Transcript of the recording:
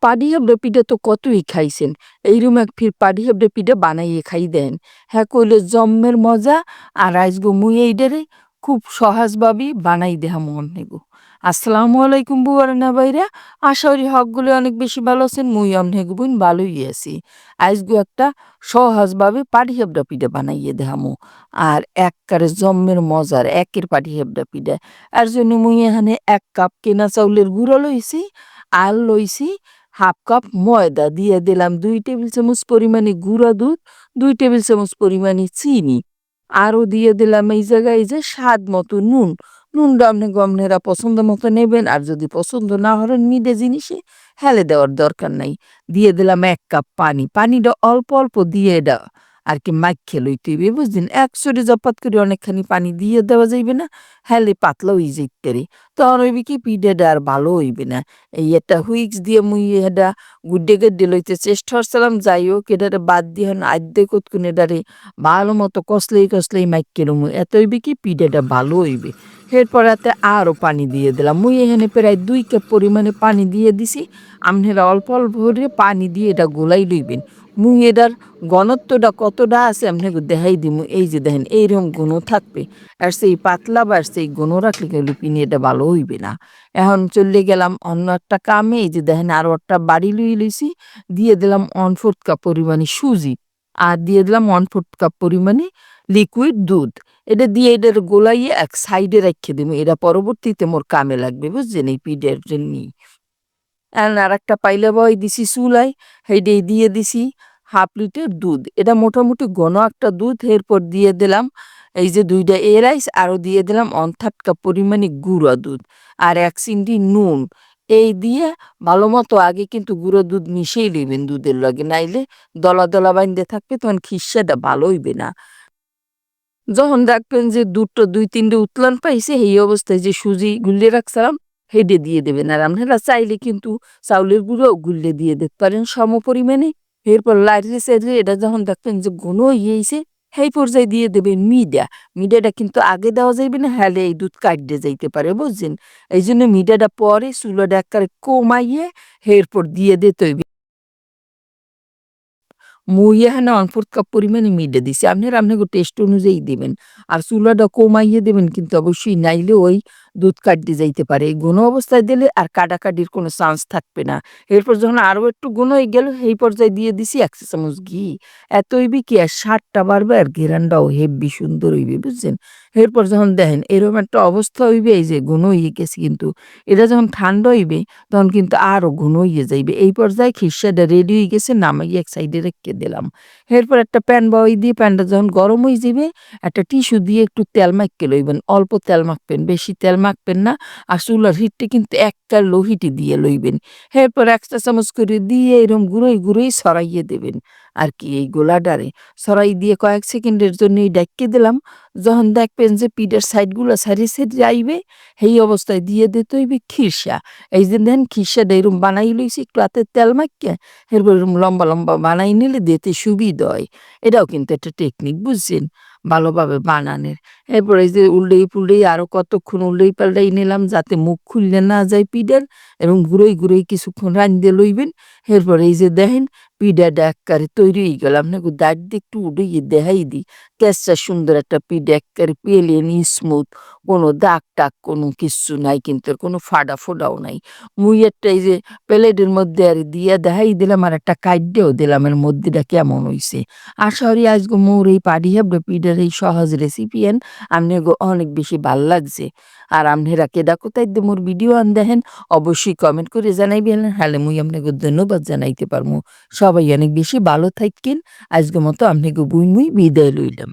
পাটিসাপটা পিঠা তো কতই খাইছেন, এইরকম এক ফির পাটিসাপটা পিঠা বানাইয়ে খাই দেন। হ্যাঁ কইলে জম্মের মজা। আর আজগো মুই এইটারে খুব সহজভাবেই বানাই দেহা মন নেগো। আসসালামু আলাইকুম বুয়ার না বাইরা, আশা করি হকগুলো অনেক বেশি ভালো আছেন, মুই অনেক বোন ভালোই আছি। আজগো একটা সহজভাবে পাটিসাপটা পিঠা বানাইয়ে দেহামু। আর একবারে জম্মের মজার একের পাটিসাপটা পিঠা। এর জন্য মুই এখানে 1 কাপ কেনা চাউলের গুঁড়ো লইছি, আর লইছি হাফ কাপ ময়দা, দিয়ে দিলাম 2 টেবিল চামচ পরিমাণে গুঁড়া দুধ, 2 টেবিল চামচ পরিমাণে চিনি, আরও দিয়ে দিলাম এই জায়গায় এই যে স্বাদ মতো নুন। নুনটা আপনারা পছন্দ মতো নেবেন, আর যদি পছন্দ না হরেন মিডে জিনিসে হেলে দেওয়ার দরকার নাই। দিয়ে দিলাম 1 কাপ পানি, পানিটা অল্প অল্প দিয়ে এটা আর কি মাইখে লইতে হইবে, বুঝলেন? একসরে জপাত করে অনেকখানি পানি দিয়ে দেওয়া যাইবে না, হেলে পাতলা হয়ে যাইতে পারে, তখন হইবে কি পিঠাটা আর ভালো হইবে না। এই একটা হুইক্স দিয়ে মুই এটা গুড্ডে গেড্ডে লইতে চেষ্টা করছিলাম, যাই হোক এটারে বাদ দিয়ে আদ্যে কতক্ষণ এটারে ভালো মতো কষলেই মাইকে লমু, এত হইবে কি পিঠাটা ভালো হইবে। এরপর এতে আরও পানি দিয়ে দিলাম, মুই এখানে প্রায় 2 কাপ পরিমাণে পানি দিয়ে দিছি। আপনারা অল্প অল্প করে পানি দিয়ে এটা গোলাই লইবেন। মুই এটার ঘনত্বটা কতটা আছে আপনাকে দেখাই দিমু। এই যে দেখেন এইরকম ঘন থাকবে, আর সেই পাতলা বা সেই ঘন রাখলে কিন্তু পিনি এটা ভালো হইবে না। এখন চলে গেলাম অন্য একটা কামে, এই যে দেখেন আরও একটা বাড়ি লইছি, দিয়ে দিলাম 1/4 কাপ পরিমাণে সুজি, আর দিয়ে দিলাম 1/4 কাপ পরিমাণে লিকুইড দুধ। এটা দিয়ে এটার গোলাইয়ে এক সাইডে রেখে দিব, এটা পরবর্তীতে মোর কামে লাগবে, বুঝছেন, এই পিঠের জন্যই। আর একটা পাইলা বই দিছি চুলাই, সেইটাই দিয়ে দিছি হাফ লিটার দুধ, এটা মোটামুটি ঘন একটা দুধ। এরপর দিয়ে দিলাম এই যে 2টা এলাইচ, আরও দিয়ে দিলাম 1/3 কাপ পরিমাণে গুঁড়া দুধ, আর 1 চিমটি নুন। এই দিয়ে ভালো মতো আগে কিন্তু গুঁড়ো দুধ মিশিয়ে নেবেন দুধের লগে, নাইলে দলা দলা বাইন্দে থাকবে, তখন খিসাটা ভালো হইবে না। যখন দেখবেন যে দুধটা 2-3টে উতলান পাইছে, এই অবস্থায় যে সুজি গুলিয়ে রাখছিলাম হেডে দিয়ে দেবেন। আর আপনারা চাইলে কিন্তু চাউলের গুঁড়ো গুললে দিয়ে দিতে পারেন সম পরিমাণে। এরপর লাড়িয়ে চাইলে এটা যখন দেখবেন যে ঘন হয়েছে, সেই পর্যায়ে দিয়ে দেবেন মিডা। মিডাটা কিন্তু আগে দেওয়া যাইবে না, হ্যালে এই দুধ কাটতে যাইতে পারে, বুঝছেন? এই জন্য মিডাটা পরে চুলাটা একবারে কমাইয়ে এরপর দিয়ে দিতে হইবে। মুই এখানে 1/4 কাপ পরিমাণে মিডে দিছি, আপনারা আপনাকে টেস্ট অনুযায়ী দিবেন। আর চুলাটা কমাইয়ে দেবেন কিন্তু অবশ্যই, নাইলে ওই দুধ কাটতে যাইতে পারে। এই ঘন অবস্থায় দিলে আর কাটাকাটির কোনো চান্স থাকবে না। এরপর যখন আরও একটু ঘন হয়ে গেল, সেই পর্যায়ে দিয়ে দিছি 1 চা চামচ ঘি। এত হইবে কি আর স্বাদটা বাড়বে, আর ঘেরানটাও হেব্বি সুন্দর হইবে, বুঝছেন? এরপর যখন দেখেন এরকম একটা অবস্থা হইবে, এই যে ঘন হয়ে গেছে, কিন্তু এটা যখন ঠান্ডা হইবে তখন কিন্তু আরও ঘন হয়ে যাইবে। এই পর্যায়ে খিরসাটা রেডি হয়ে গেছে, নামাইয়ে এক সাইডে রেখে দিলাম। এরপর একটা প্যান বই দিয়ে প্যানটা যখন গরম হয়ে যাবে, একটা টিস্যু দিয়ে একটু তেল মাখিয়ে লইবেন, অল্প তেল মাখবেন, বেশি তেল মাখবেন না। আর চুলার হিটটা কিন্তু একটা লো হিটে দিয়ে লইবেন। এরপর 1 চা চামচ করে দিয়ে এরকম গুঁড়োই ছড়াইয়ে দেবেন আর কি এই গোলাডারে। ছড়াই দিয়ে কয়েক সেকেন্ডের জন্য ডাকিয়ে দিলাম। যখন দেখবেন যে পিঠের সাইডগুলো সাইডে যাইবে, সেই অবস্থায় দিয়ে দিতে হইবে খিরসা। এই যে দেন খিরসাটা এরকম বানাই লইছি একটু হাতে তেল মাখিয়ে, এরপর এরকম লম্বা লম্বা বানাই নিলে দিতে সুবিধা হয়। এটাও কিন্তু একটা টেকনিক, বুঝছেন, ভালোভাবে বানানের। এরপর এই যে উল্টেই আরও কতক্ষণ পাল্টাই নিলাম, যাতে মুখ খুললে না যায় পিঠার, এবং ঘুরোই কিছুক্ষণ রাঁধতে লইবেন। এরপর এই যে দেখেন পিঠাটা একবারে তৈরি হয়ে গেল। আপনাকে দাঁড় দিয়ে একটু উড়িয়ে দেখাই দিই, কেসটা সুন্দর একটা পিঠা, একবারে প্লেন স্মুথ, কোনো দাগ টাগ কোনো কিচ্ছু নাই, কিন্তু এর কোনো ফাটা ফোটাও নাই। মুই একটা এই যে প্লেটের মধ্যে আর দিয়ে দেখাই দিলাম, আর একটা কাইডেও দিলাম এর মধ্যেটা কেমন হইছে। আশা করি আজকে মোর এই পাটিসাপটা পিঠার এই সহজ রেসিপি আপনাকে অনেক বেশি ভাল লাগছে। আর আপনারা কেডা কোথায় দিয়ে মোর ভিডিও দেখেন অবশ্যই কমেন্ট করে জানাইবেন, হলে মুই আপনাকে ধন্যবাদ জানাইতে পারবো। সবাই অনেক বেশি ভালো থাকেন। আজকের মতো আপনাকে মুই বিদায় লইলাম।